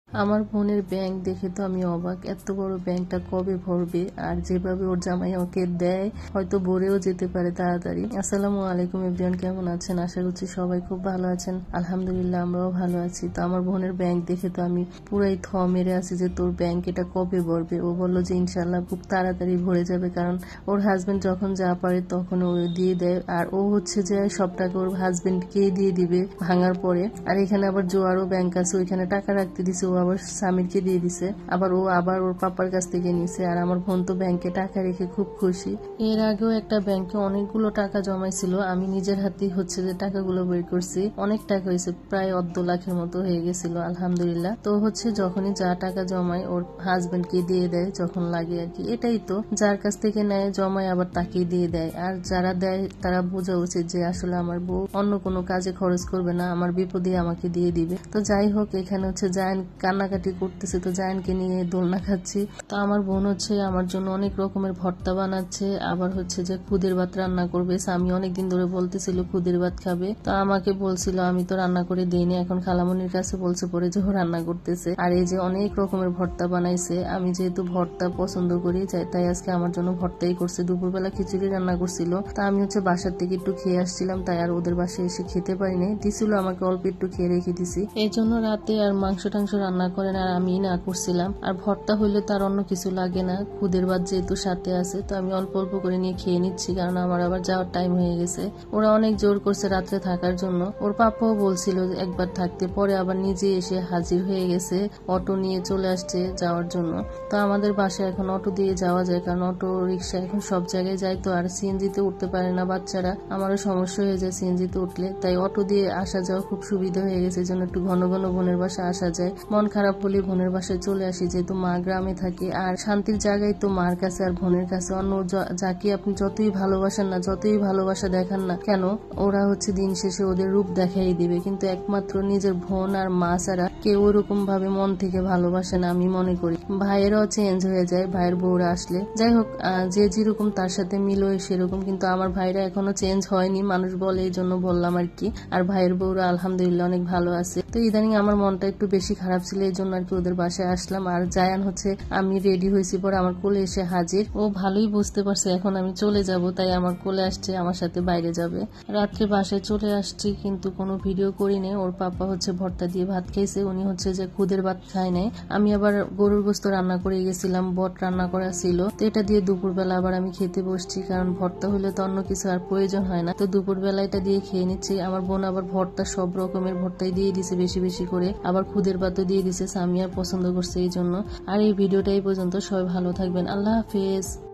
আমার বোনের ব্যাংক দেখে তো আমি অবাক। এত বড় ব্যাংকটা কবে ভরবে? আর যেভাবে ওর জামাই ওকে দেয় হয়তো ভরেও যেতে পারে তাড়াতাড়ি। আসসালামু আলাইকুম এভরিওয়ান, কেমন আছেন? আশা করছি সবাই খুব ভালো আছেন। আলহামদুলিল্লাহ আমরাও ভালো আছি। তো আমার বোনের ব্যাংক দেখে তো আমি পুরাই মেরে আছি যে তোর ব্যাংক এটা কবে ভরবে। ও বললো যে ইনশাল্লাহ খুব তাড়াতাড়ি ভরে যাবে, কারণ ওর হাজবেন্ড যখন যা পারে তখন ও দিয়ে দেয়। আর ও হচ্ছে যে সব টাকা ওর হাজবেন্ডকে দিয়ে দিবে ভাঙার পরে। আর এখানে আবার জোয়ারও ব্যাংক আছে, ওইখানে টাকা রাখতে দিছে, ও আবার স্বামীরকে দিয়ে দিছে, আবার ও আবার ওর পাপার কাছ থেকে নিছে। আর আমার বোন তো ব্যাংকে টাকা রেখে খুব খুশি। এর আগেও একটা ব্যাংকে অনেকগুলো টাকা জমাইছিল, আমি নিজের হাতেই হচ্ছে যে টাকাগুলো বের করছি। অনেক টাকা হয়েছে, প্রায় 1.5 লাখের মতো হয়ে গেছিল আলহামদুলিল্লাহ। তো হচ্ছে যখনই যা টাকা জমায় ওর হাজবেন্ডকে দিয়ে দেয় যখন লাগে আর কি। এটাই তো, যার কাছ থেকে নেয় জমায় আবার তাকেই দিয়ে দেয়। আর যারা দেয় তারা বোঝা উচিত যে আসলে আমার বউ অন্য কোনো কাজে খরচ করবে না, আমার বিপদে আমাকে দিয়ে দিবে। তো যাই হোক, এখানে হচ্ছে জায়ান কান্নাকাটি করতেছে, তো জায়ানকে নিয়ে দোলনা খাচ্ছি। তো আমার বোন হচ্ছে আমার জন্য অনেক রকমের ভর্তা বানাচ্ছে, আবার হচ্ছে যে খুদের ভাত রান্না করবে। আমি অনেকদিন ধরে বলতেছিল খুদের ভাত খাবে, তো আমাকে বলছিল, আমি তো রান্না করে দিইনি, এখন খালামনির কাছে বলছে পরে যে ও রান্না করতেছে। আর এই যে অনেক রকমের ভর্তা বানাইছে, আমি যেহেতু ভর্তা পছন্দ করি তাই আজকে আমার জন্য ভর্তাই করছে। দুপুরবেলা খিচুড়ি রান্না করছিল, তা আমি হচ্ছে বাসার থেকে একটু খেয়ে আসছিলাম, তাই আর ওদের বাসায় এসে খেতে পারিনি, দিছিল আমাকে অল্প একটু খেয়ে রেখে দিছি। এই জন্য রাতে আর মাংস টাংস রান্না করেন আর আমি না করছিলাম। আর ভর্তা হইলে তার অন্য কিছু লাগে না, খুদের ভাত যেহেতু সাথে আছে, তো আমি অল্প অল্প করে নিয়ে খেয়ে নিচ্ছি, কারণ আমার আবার যাওয়ার টাইম হয়ে গেছে। ওরা অনেক জোর করছে রাত্রে থাকার জন্য, ওর পাপাও বলছিল একবার থাকতে, পরে আবার নিজে এসে হাজির হয়ে গেছে, অটো নিয়ে চলে আসছে যাওয়ার জন্য। তো আমাদের বাসায় এখন অটো দিয়ে যাওয়া যায়, কারণ অটো রিক্সা এখন সব জায়গায় যায়, তো আর সিএনজিতে উঠতে পারে না বাচ্চারা, আমারও সমস্যা হয়ে যায় সিএনজিতে উঠলে, তাই অটো দিয়ে আসা যাওয়া খুব সুবিধা হয়ে গেছে। এই জন্য একটু ঘন ঘন বোনের বাসায় আসা যায়। মন খারাপ হলে বোনের বাসায় চলে আসি, যেহেতু মা গ্রামে থাকে। আর শান্তির জায়গায় তো মার কাছে আর বোনের কাছে। অন্য যাকে আপনি যতই ভালোবাসেন না, যতই ভালোবাসা দেখান না কেন, ওরা হচ্ছে দিন শেষে ওদের রূপ দেখাই দিবে, কিন্তু একমাত্র নিজের বোন আর মা ছাড়া কেউ ওরকম ভাবে মন থেকে ভালোবাসে না আমি মনে করি। ভাইয়েরাও চেঞ্জ হয়ে যায় ভাইয়ের বউরা আসলে। যাই হোক, যে যেরকম তার সাথে মিলোয় সেরকম, কিন্তু আমার ভাইরা এখনো চেঞ্জ হয়নি, মানুষ বলে, এই জন্য বললাম আর কি। আর ভাইয়ের বউরা আলহামদুলিল্লাহ অনেক ভালো আছে। তো ইদানিং আমার মনটা একটু বেশি খারাপ ছিল, এই জন্য আর কি ওদের বাসায় আসলাম। আর জায়ান হচ্ছে আমি রেডি হয়েছি পরে আমার কোলে এসে হাজির। ও ভালোই বুঝতে পারছে এখন আমি চলে যাব, তাই আমার কোলে আসছে, আমার সাথে বাইরে যাবে। রাত্রে বাসায় চলে আসছি, কিন্তু কোনো ভিডিও করিনি। ওর পাপা হচ্ছে ভর্তা দিয়ে ভাত খাইছে, উনি হচ্ছে যে খুদের ভাত খায় নাই। আমি আবার গরুর গোস্ত রান্না করে গেছিলাম, বট রান্না করা ছিল, তো এটা দিয়ে দুপুরবেলা আবার আমি খেতে বসছি, কারণ ভর্তা হলে তো অন্য কিছু আর প্রয়োজন হয় না। তো দুপুরবেলা এটা দিয়ে খেয়ে নিচ্ছি। আমার বোন আবার ভর্তা সব রকমের ভর্তাই দিয়ে দিছে বেশি বেশি করে, আবার খুদের ভাতও দিয়ে দিছে, আমি আর পছন্দ করছে এই জন্য। আর এই ভিডিওটা এই পর্যন্ত, সবাই ভালো থাকবেন, আল্লাহ হাফেজ।